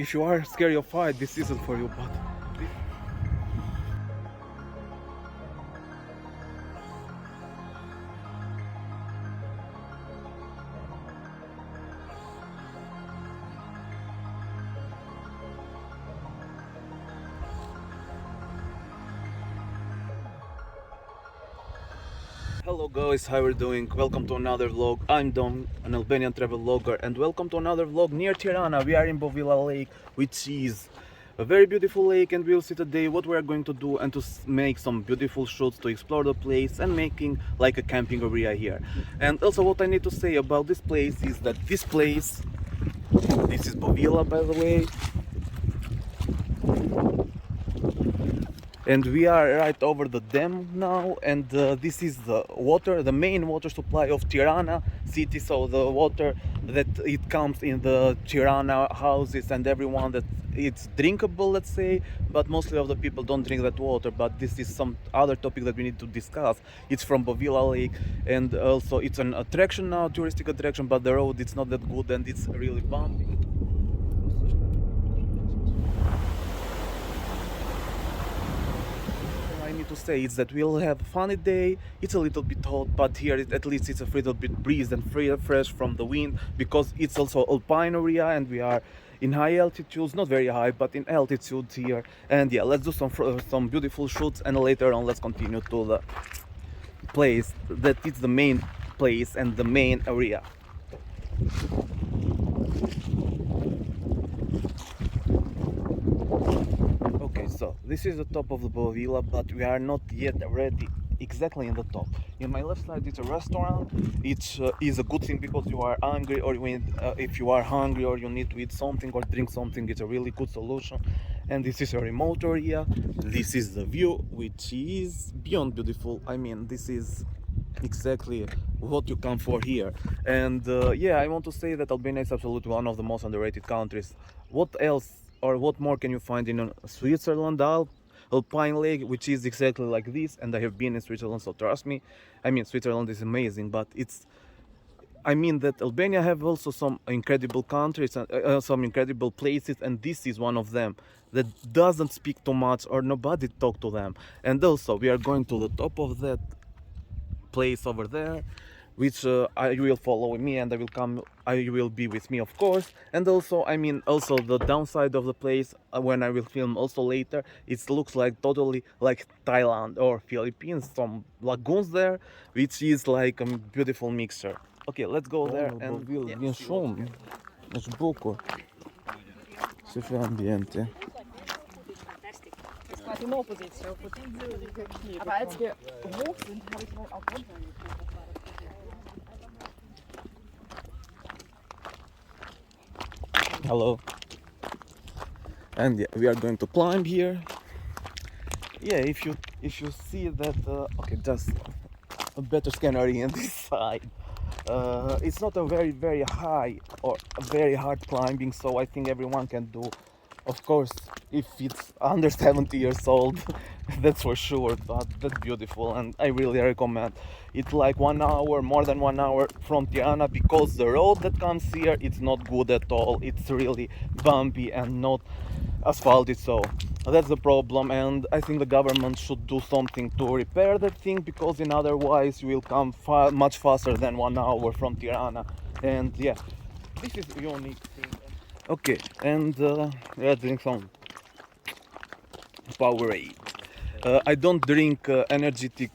if you are scared of height, this isn't for you. But hello guys, how are you doing? Welcome to another vlog. I'm Dom, an Albanian travel vlogger, and welcome to another vlog near Tirana. We are in BOVILLA lake, which is a very beautiful lake, and we'll see today what we are going to do and to make some beautiful shots to explore the place and making like a camping area here. And also what I need to say about this place is that this is BOVILLA, by the way. And we are right over the dam now, and this is the main water supply of Tirana city. So the water that it comes in the Tirana houses and everyone, that it's drinkable, let's say, but mostly of the people don't drink that water. But this is some other topic that we need to discuss. It's from BOVILLA Lake, and also it's an attraction now, touristic attraction, but the road it's not that good and it's really bumpy. To say is that we'll have a funny day. It's a little bit hot, but here at least it's a little bit breeze and fresh from the wind, because it's also alpine area and we are in high altitudes, not very high, but in altitude here. And yeah, let's do some beautiful shoots, and later on let's continue to the place that is the main place and the main area. So this is the top of the BOVILLA, but we are not yet ready exactly in the top. In my left side it's a restaurant. It is a good thing because you are hungry, or if you are hungry or you need to eat something or drink something, it's a really good solution. And this is a remote area. This is the view, which is beyond beautiful. I mean, this is exactly what you come for here. And yeah, I want to say that Albania is absolutely one of the most underrated countries. What else or what more can you find in Switzerland? Alpine lake, which is exactly like this, and I have been in Switzerland, so trust me. I mean, Switzerland is amazing, but I mean that Albania have also some incredible countries and some incredible places, and this is one of them that doesn't speak too much or nobody talk to them. And also we are going to the top of that place over there, which I will follow me, and I will be with me, of course. And also, I mean, also the downside of the place, when I will film also later, it looks like totally like Thailand or Philippines, some lagoons there, which is like a beautiful mixture. Okay, let's go there and Vien shumë, është bukur. Si fe ambienti. Quasi in Opposition. Aber als wir hoch sind, habe ich dann auch runtergeguckt. Hello. And yeah, we are going to climb here. Yeah, if you see that, okay, just a better scenery on this side. It's not a very high or a very hard climbing, so I think everyone can do. Of course, if it's under 70 years old, that's for sure, but that's beautiful, and I really recommend. It's like 1 hour, more than 1 hour from Tirana, because the road that comes here, it's not good at all. It's really bumpy and not asphalted, so that's the problem. And I think the government should do something to repair that thing, because in otherwise you will come much faster than 1 hour from Tirana. And yeah, this is a unique thing. Okay, and let's drink some Powerade. I don't drink energetic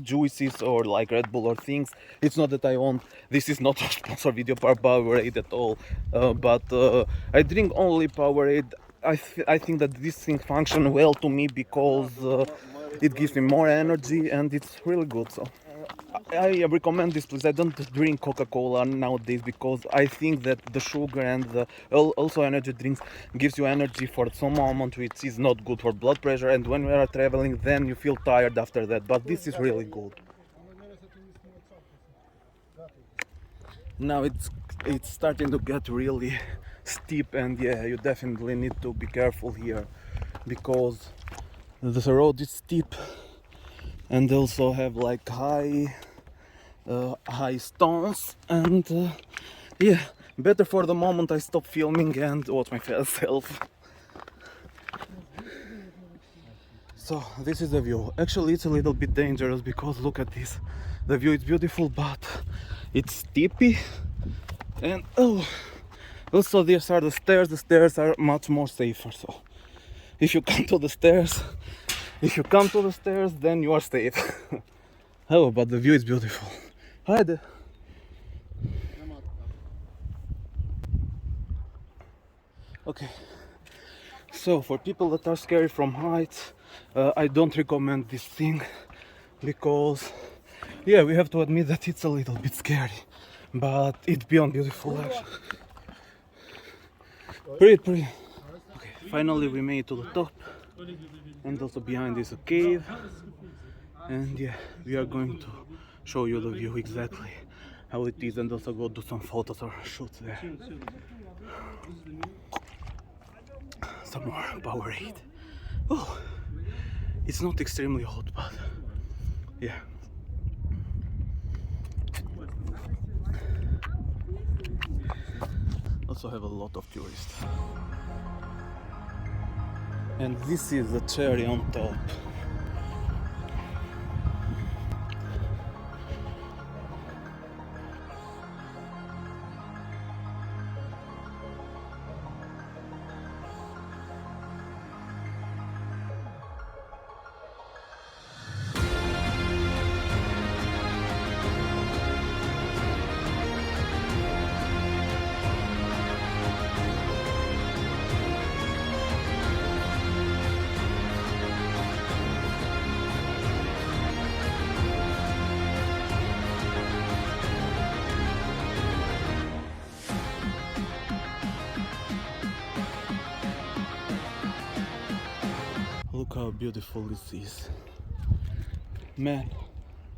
juices or like Red Bull or things. It's not that I want. This is not a sponsor video for Powerade at all. But I drink only Powerade. I think that this thing functions well to me, because it gives me more energy and it's really good. So I recommend this place. I don't drink Coca-Cola nowadays, because I think that the sugar and also energy drinks gives you energy for some moment, which is not good for blood pressure, and when we are traveling then you feel tired after that. But this is really good. Now it's starting to get really steep, and yeah, you definitely need to be careful here, because the road is steep and also have like high stones, and yeah, better for the moment I stop filming and watch myself. So this is the view. Actually it's a little bit dangerous because look at this. The view is beautiful but it's steepy and oh, also these are the stairs. The stairs are much more safer, so if you come to the stairs then you are safe. Oh, but the view is beautiful. Hi there. Okay, so for people that are scared from heights, I don't recommend this thing because, yeah, we have to admit that it's a little bit scary, but it's beyond beautiful actually. Pretty. Okay, finally we made it to the top, and also behind is a cave, and yeah, we are going to show you the view exactly how it is and also go do some photos or shoots there. Some more Powerade. Oh, it's not extremely hot, but yeah. Also have a lot of tourists. And this is the cherry on top. Look how beautiful this is. Man,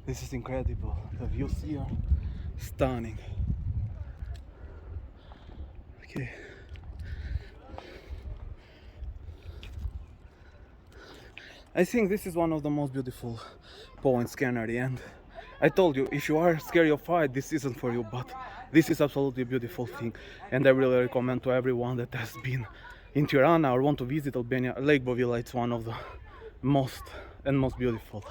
this is incredible. The views here, stunning. Okay. I think this is one of the most beautiful points, Canary, and I told you, if you are scared of height, this isn't for you, but this is absolutely a beautiful thing, and I really recommend to everyone that has been in Tirana or want to visit Albania, Lake BOVILLA. It's one of the most beautiful,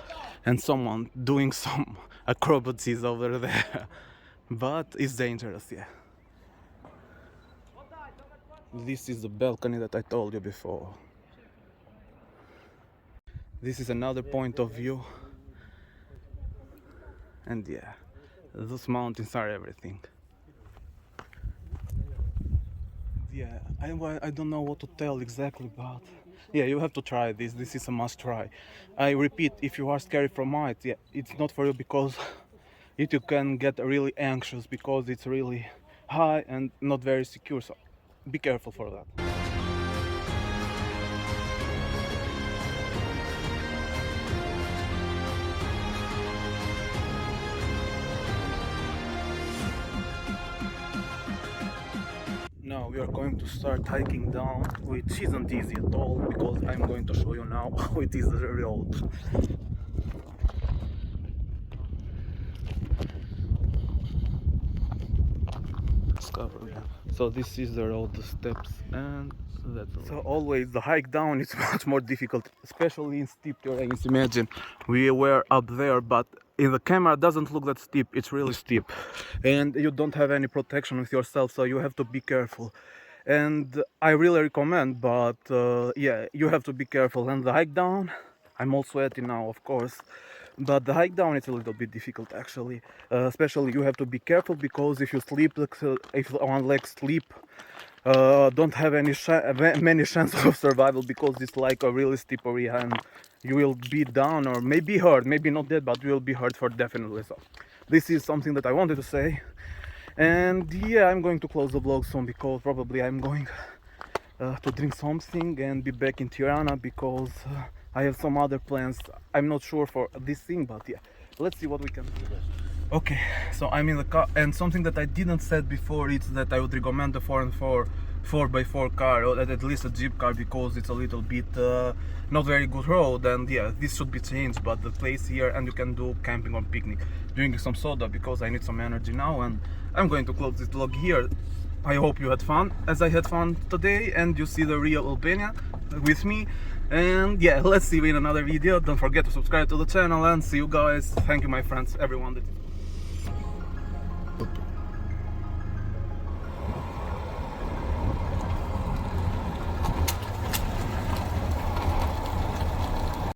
and someone doing some acrobacies over there, but it's dangerous, yeah. This is the balcony that I told you before. This is another point of view, and yeah, those mountains are everything. Yeah, I don't know what to tell exactly, but yeah, you have to try this. This is a must try. I repeat, if you are scared from heights, yeah, it's not for you because you can get really anxious because it's really high and not very secure, so be careful for that. Now we are going to start hiking down, which isn't easy at all because I'm going to show you now how it is the road. So this is the road, the steps, and that's all. So always the hike down is much more difficult, especially in steep terrains. Imagine we were up there, but in the camera it doesn't look that steep. It's really steep, and you don't have any protection with yourself, so you have to be careful. And I really recommend, but yeah, you have to be careful. And the hike down, I'm all sweaty now, of course, but the hike down is a little bit difficult actually. Especially you have to be careful because if you sleep, if one leg slip, don't have many chances of survival because it's like a really steep area and you will be down or maybe hurt, maybe not dead, but you will be hurt for definitely. So this is something that I wanted to say. And yeah, I'm going to close the vlog soon because probably I'm going to drink something and be back in Tirana because I have some other plans. I'm not sure for this thing, but yeah, let's see what we can do. Okay, so I'm in the car, and something that I didn't said before is that I would recommend the 4x4 car, or at least a Jeep car, because it's a little bit not very good road, and yeah, this should be changed. But the place here, and you can do camping or picnic, drinking some soda because I need some energy now. And I'm going to close this vlog here. I hope you had fun as I had fun today, and you see the real Albania with me. And yeah, let's see you in another video. Don't forget to subscribe to the channel, and see you guys. Thank you, my friends, everyone that Okay.